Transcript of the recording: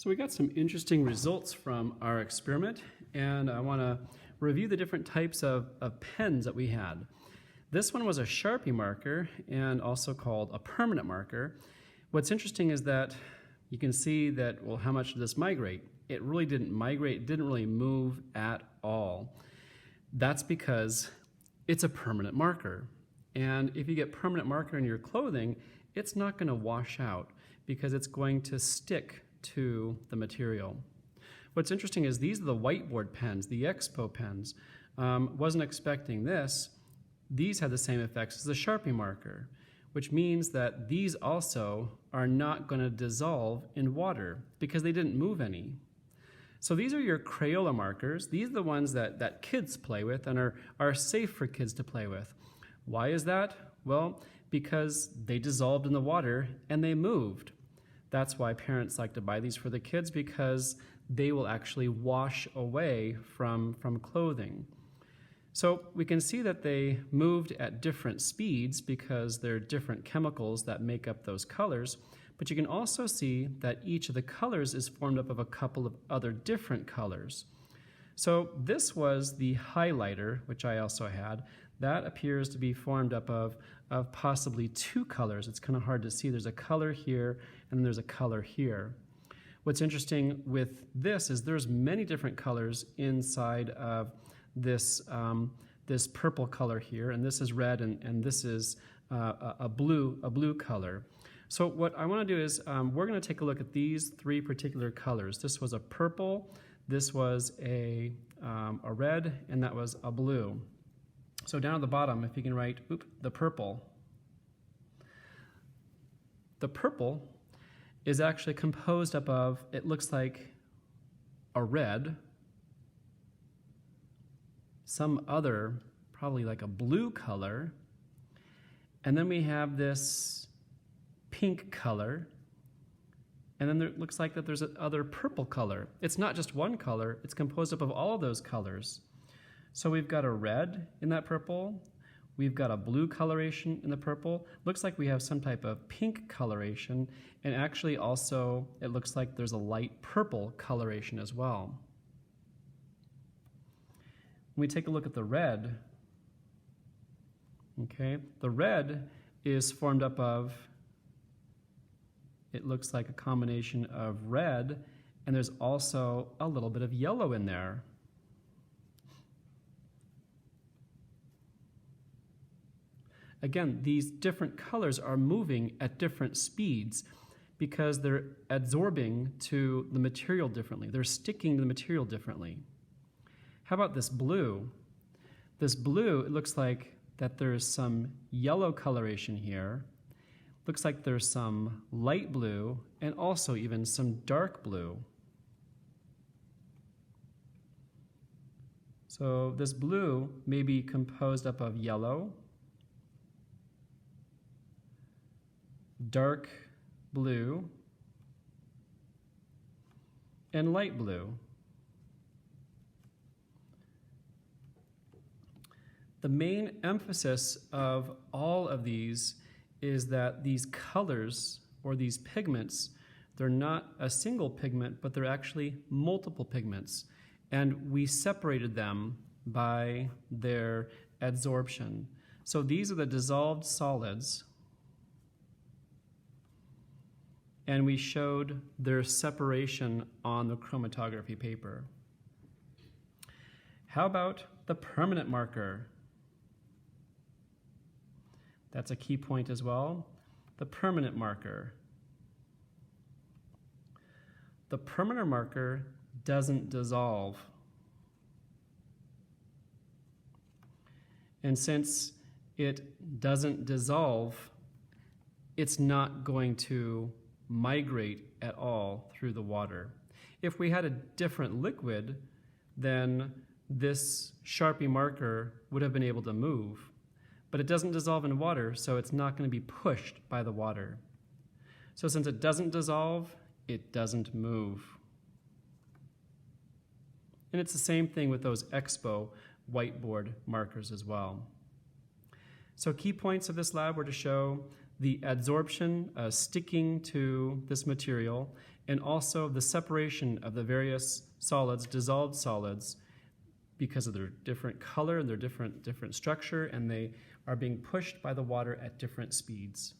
So we got some interesting results from our experiment, and I want to review the different types of pens that we had. This one was a Sharpie marker and also called a permanent marker. What's interesting is that you can see that, well, how much did this migrate? It really didn't migrate, it didn't really move at all. That's because it's a permanent marker. And if you get permanent marker in your clothing, it's not going to wash out because it's going to stick to the material. What's interesting is these are the whiteboard pens, the Expo pens. Wasn't expecting this. These had the same effects as the Sharpie marker, which means that these also are not going to dissolve in water because they didn't move any. So these are your Crayola markers. These are the ones that kids play with and are safe for kids to play with. Why is that? Well, because they dissolved in the water and they moved. That's why parents like to buy these for the kids, because they will actually wash away from clothing. So we can see that they moved at different speeds because there are different chemicals that make up those colors, but you can also see that each of the colors is formed up of a couple of other different colors. So this was the highlighter, which I also had. That appears to be formed up of possibly two colors. It's kind of hard to see. There's a color here and there's a color here. What's interesting with this is there's many different colors inside of this, this purple color here, and this is red, and this is a blue color. So what I want to do is we're going to take a look at these three particular colors. This was a purple, this was a red, and that was a blue. So down at the bottom, if you can write, the purple. The purple is actually composed up of, it looks like a red, some other, probably like a blue color, and then we have this pink color, and then there looks like that there's another purple color. It's not just one color, it's composed up of all of those colors. So we've got a red in that purple, we've got a blue coloration in the purple, looks like we have some type of pink coloration, and actually also it looks like there's a light purple coloration as well. When we take a look at the red, okay, the red is formed up of, it looks like a combination of red, and there's also a little bit of yellow in there. Again, these different colors are moving at different speeds because they're adsorbing to the material differently. They're sticking to the material differently. How about this blue? This blue, it looks like that there's some yellow coloration here. Looks like there's some light blue and also even some dark blue. So this blue may be composed up of yellow, dark blue, and light blue. The main emphasis of all of these is that these colors or these pigments, they're not a single pigment, but they're actually multiple pigments. And we separated them by their adsorption. So these are the dissolved solids, and we showed their separation on the chromatography paper. How about the permanent marker? That's a key point as well. The permanent marker. The permanent marker doesn't dissolve. And since it doesn't dissolve, it's not going to migrate at all through the water. If we had a different liquid, then this Sharpie marker would have been able to move. But it doesn't dissolve in water, so it's not going to be pushed by the water. So since it doesn't dissolve, it doesn't move. And it's the same thing with those Expo whiteboard markers as well. So key points of this lab were to show the adsorption, sticking to this material, and also the separation of the various solids, dissolved solids, because of their different color and their different structure, and they are being pushed by the water at different speeds.